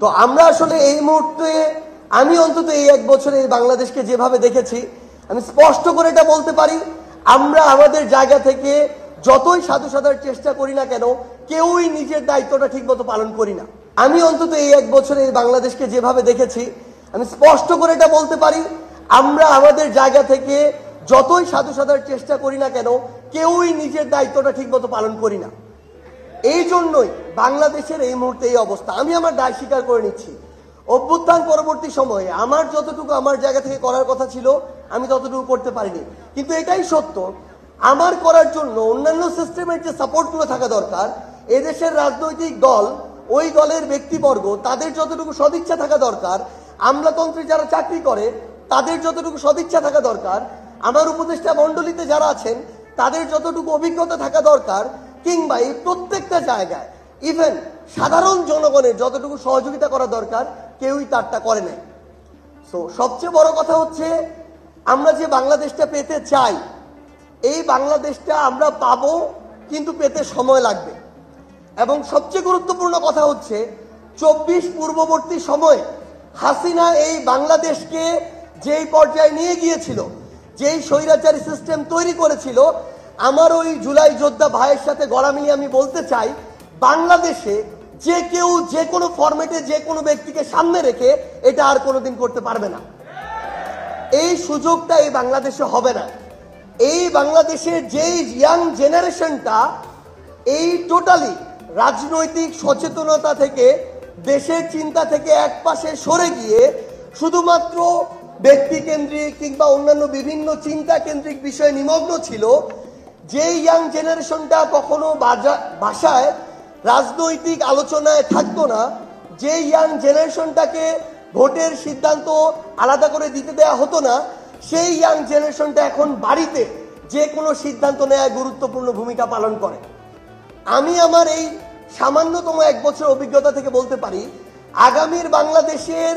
তো আমরা আসলে এই মুহূর্তে আমি অন্তত এই এক বছরে এই বাংলাদেশকে যেভাবে দেখেছি আমি স্পষ্ট করে এটা বলতে পারি, আমরা আমাদের জায়গা থেকে যতই সাধু সাধার চেষ্টা করি না কেন কেউই নিজের দায়িত্বটা ঠিকমতো পালন করি না। আমি অন্তত এই এক বছরে এই বাংলাদেশকে যেভাবে দেখেছি আমি স্পষ্ট করে এটা বলতে পারি, আমরা আমাদের জায়গা থেকে যতই সাধু সাধার চেষ্টা করি না কেন কেউই নিজের দায়িত্বটা ঠিকমতো পালন করি না। এই জন্যই বাংলাদেশের এই মুহূর্তে এই অবস্থা। আমি আমার দায় স্বীকার করে নিচ্ছি, অভ্যুত্থান পরবর্তী সময়ে আমার যতটুকু আমার জায়গা থেকে করার কথা ছিল আমি ততটুকু করতে পারিনি, কিন্তু এটাই সত্য আমার করার জন্য অন্যান্য সিস্টেমের যে সাপোর্টগুলো থাকা দরকার, এদেশের রাজনৈতিক দল, ওই দলের ব্যক্তিবর্গ তাদের যতটুকু সদিচ্ছা থাকা দরকার, আমলাতন্ত্রে যারা চাকরি করে তাদের যতটুকু সদিচ্ছা থাকা দরকার, আমার উপদেষ্টা মণ্ডলীতে যারা আছেন তাদের যতটুকু অভিজ্ঞতা থাকা দরকার, কিংবা এই প্রত্যেকটা জায়গায় ইভেন সাধারণ জনগণের যতটুকু সহযোগিতা করা দরকার কেউই তারটা করে নাই। সো সবচেয়ে বড় কথা হচ্ছে আমরা যে বাংলাদেশটা পেতে চাই এই বাংলাদেশটা আমরা পাবো, কিন্তু পেতে সময় লাগবে। এবং সবচেয়ে গুরুত্বপূর্ণ কথা হচ্ছে 24 পূর্ববর্তী সময়ে হাসিনা এই বাংলাদেশকে যেই পর্যায়ে নিয়ে গিয়েছিল, যেই স্বৈরাচারী সিস্টেম তৈরি করেছিল, আমার ওই জুলাই যোদ্ধা ভাইয়ের সাথে গলা মিলিয়ে আমি বলতে চাই বাংলাদেশে যে কেউ যে কোনো ফরম্যাটে যে কোনো ব্যক্তিকে সামনে রেখে এটা আর কোনোদিন করতে পারবে না। এই সুযোগটা এই বাংলাদেশে হবে না। এই বাংলাদেশের যেই ইয়াং জেনারেশনটা এই টোটালি রাজনৈতিক সচেতনতা থেকে, দেশের চিন্তা থেকে একপাশে সরে গিয়ে শুধুমাত্র ব্যক্তিকেন্দ্রিক কিংবা অন্যান্য বিভিন্ন চিন্তা কেন্দ্রিক বিষয়ে নিমগ্ন ছিল, যে ইয়াং জেনারেশনটা কখনো ভাষায় রাজনৈতিক আলোচনায় থাকতো না, যে ইয়াং জেনারেশনটাকে ভোটের সিদ্ধান্ত আলাদা করে দিতে দেয়া হতো না, সেই ইয়াং জেনারেশনটা এখন বাড়িতে যে কোনো সিদ্ধান্ত নেওয়ায় গুরুত্বপূর্ণ ভূমিকা পালন করে। আমি আমার এই সামান্যতম এক বছর অভিজ্ঞতা থেকে বলতে পারি আগামীর বাংলাদেশের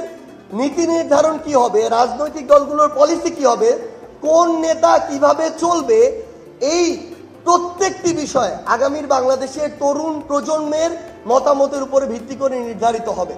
নীতি নির্ধারণ কি হবে, রাজনৈতিক দলগুলোর পলিসি কি হবে, কোন নেতা কিভাবে চলবে, এই প্রত্যেকটি বিষয় আগামীর বাংলাদেশের তরুণ প্রজন্মের মতামতের উপরে ভিত্তি করে নির্ধারিত হবে।